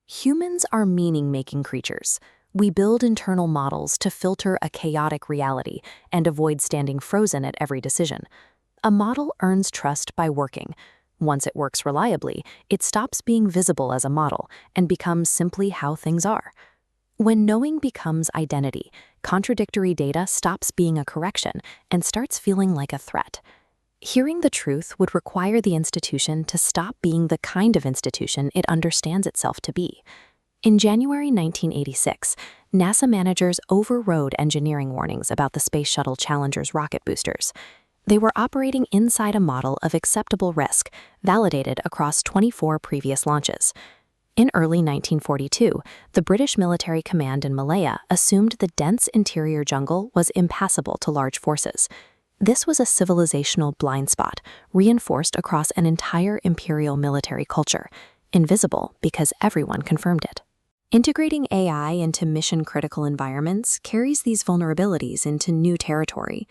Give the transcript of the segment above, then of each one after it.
Humans are meaning-making creatures. We build internal models to filter a chaotic reality and avoid standing frozen at every decision. A model earns trust by working. Once it works reliably, it stops being visible as a model and becomes simply how things are. When knowing becomes identity, contradictory data stops being a correction and starts feeling like a threat. Hearing the truth would require the institution to stop being the kind of institution it understands itself to be. In January 1986, NASA managers overrode engineering warnings about the Space Shuttle Challenger's rocket boosters. They were operating inside a model of acceptable risk, validated across 24 previous launches. In early 1942, the British military command in Malaya assumed the dense interior jungle was impassable to large forces. This was a civilizational blind spot, reinforced across an entire imperial military culture, invisible because everyone confirmed it. Integrating AI into mission-critical environments carries these vulnerabilities into new territory.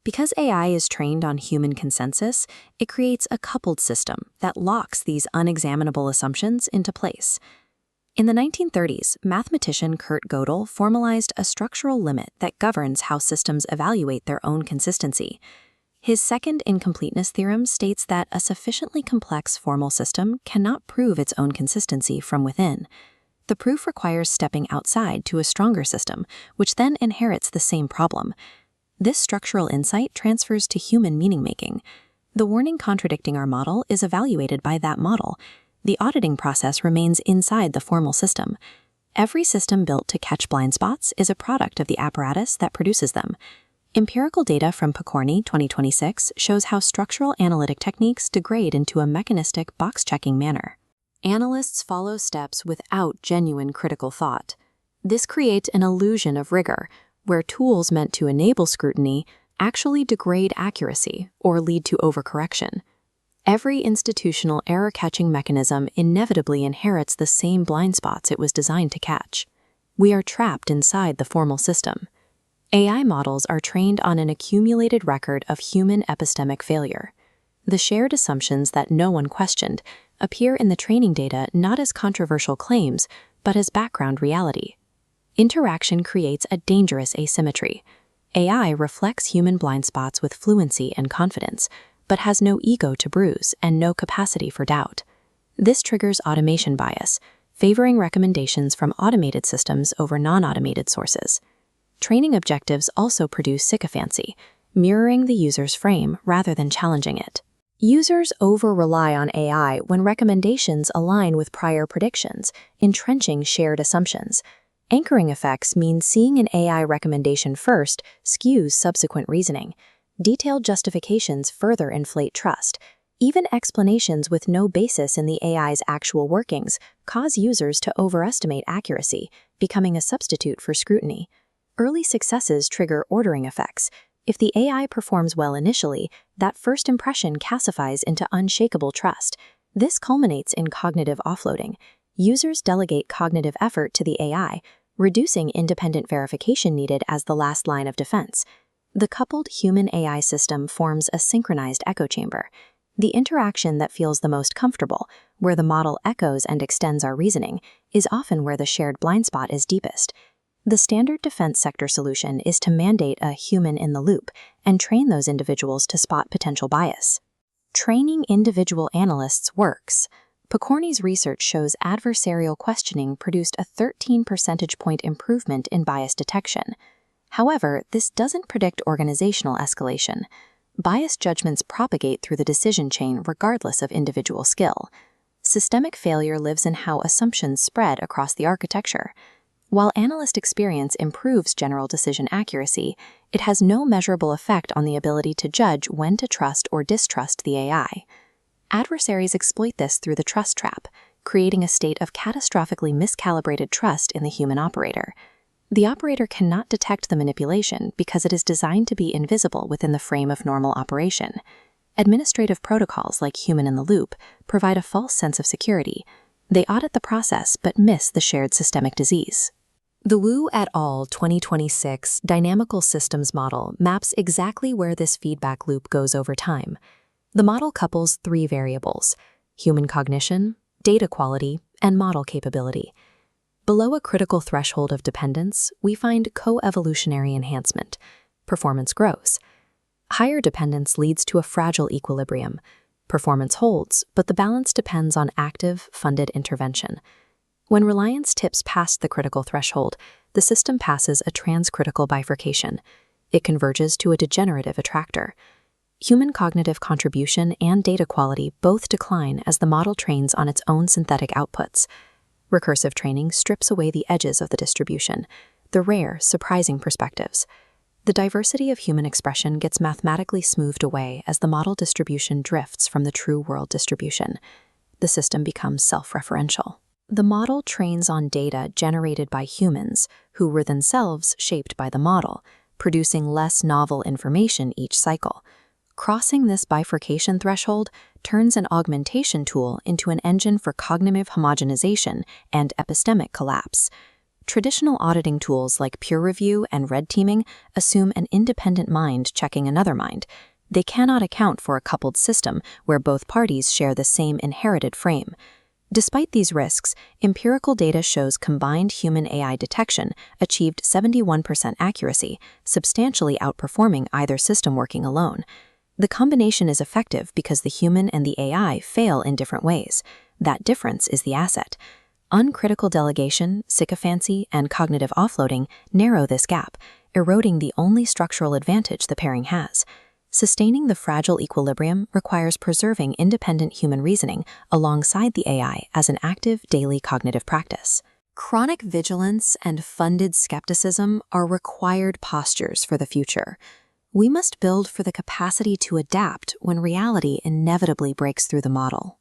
Because AI is trained on human consensus, it creates a coupled system that locks these unexaminable assumptions into place. In the 1930s, mathematician Kurt Gödel formalized a structural limit that governs how systems evaluate their own consistency. His second incompleteness theorem states that a sufficiently complex formal system cannot prove its own consistency from within. The proof requires stepping outside to a stronger system, which then inherits the same problem. This structural insight transfers to human meaning-making. The warning contradicting our model is evaluated by that model. The auditing process remains inside the formal system. Every system built to catch blind spots is a product of the apparatus that produces them. Empirical data from Pokorny 2026 shows how structural analytic techniques degrade into a mechanistic box-checking manner. Analysts follow steps without genuine critical thought. This creates an illusion of rigor, where tools meant to enable scrutiny actually degrade accuracy or lead to overcorrection. Every institutional error-catching mechanism inevitably inherits the same blind spots it was designed to catch. We are trapped inside the formal system. AI models are trained on an accumulated record of human epistemic failure. The shared assumptions that no one questioned appear in the training data not as controversial claims, but as background reality. Interaction creates a dangerous asymmetry. AI reflects human blind spots with fluency and confidence, but has no ego to bruise and no capacity for doubt. This triggers automation bias, favoring recommendations from automated systems over non-automated sources. Training objectives also produce sycophancy, mirroring the user's frame rather than challenging it. Users over-rely on AI when recommendations align with prior predictions, entrenching shared assumptions. Anchoring effects mean seeing an AI recommendation first skews subsequent reasoning. Detailed justifications further inflate trust. Even explanations with no basis in the AI's actual workings cause users to overestimate accuracy, becoming a substitute for scrutiny. Early successes trigger ordering effects. If the AI performs well initially, that first impression calcifies into unshakable trust. This culminates in cognitive offloading. Users delegate cognitive effort to the AI, reducing independent verification needed as the last line of defense. The coupled human-AI system forms a synchronized echo chamber. The interaction that feels the most comfortable, where the model echoes and extends our reasoning, is often where the shared blind spot is deepest. The standard defense sector solution is to mandate a human in the loop and train those individuals to spot potential bias. Training individual analysts works. Pokorny's research shows adversarial questioning produced a 13 percentage point improvement in bias detection. However, this doesn't predict organizational escalation. Bias judgments propagate through the decision chain regardless of individual skill. Systemic failure lives in how assumptions spread across the architecture. While analyst experience improves general decision accuracy, it has no measurable effect on the ability to judge when to trust or distrust the AI. Adversaries exploit this through the trust trap, creating a state of catastrophically miscalibrated trust in the human operator. The operator cannot detect the manipulation because it is designed to be invisible within the frame of normal operation. Administrative protocols like human in the loop provide a false sense of security. They audit the process but miss the shared systemic disease. The Wu et al. 2026 dynamical systems model maps exactly where this feedback loop goes over time. The model couples three variables: human cognition, data quality, and model capability. Below a critical threshold of dependence, we find co-evolutionary enhancement. Performance grows. Higher dependence leads to a fragile equilibrium. Performance holds, but the balance depends on active, funded intervention. When reliance tips past the critical threshold, the system passes a transcritical bifurcation. It converges to a degenerative attractor. Human cognitive contribution and data quality both decline as the model trains on its own synthetic outputs. Recursive training strips away the edges of the distribution, the rare, surprising perspectives. The diversity of human expression gets mathematically smoothed away as the model distribution drifts from the true world distribution. The system becomes self-referential. The model trains on data generated by humans, who were themselves shaped by the model, producing less novel information each cycle. Crossing this bifurcation threshold turns an augmentation tool into an engine for cognitive homogenization and epistemic collapse. Traditional auditing tools like peer review and red teaming assume an independent mind checking another mind. They cannot account for a coupled system where both parties share the same inherited frame. Despite these risks, empirical data shows combined human-AI detection achieved 71% accuracy, substantially outperforming either system working alone. The combination is effective because the human and the AI fail in different ways. That difference is the asset. Uncritical delegation, sycophancy, and cognitive offloading narrow this gap, eroding the only structural advantage the pairing has. Sustaining the fragile equilibrium requires preserving independent human reasoning alongside the AI as an active daily cognitive practice. Chronic vigilance and funded skepticism are required postures for the future. We must build for the capacity to adapt when reality inevitably breaks through the model.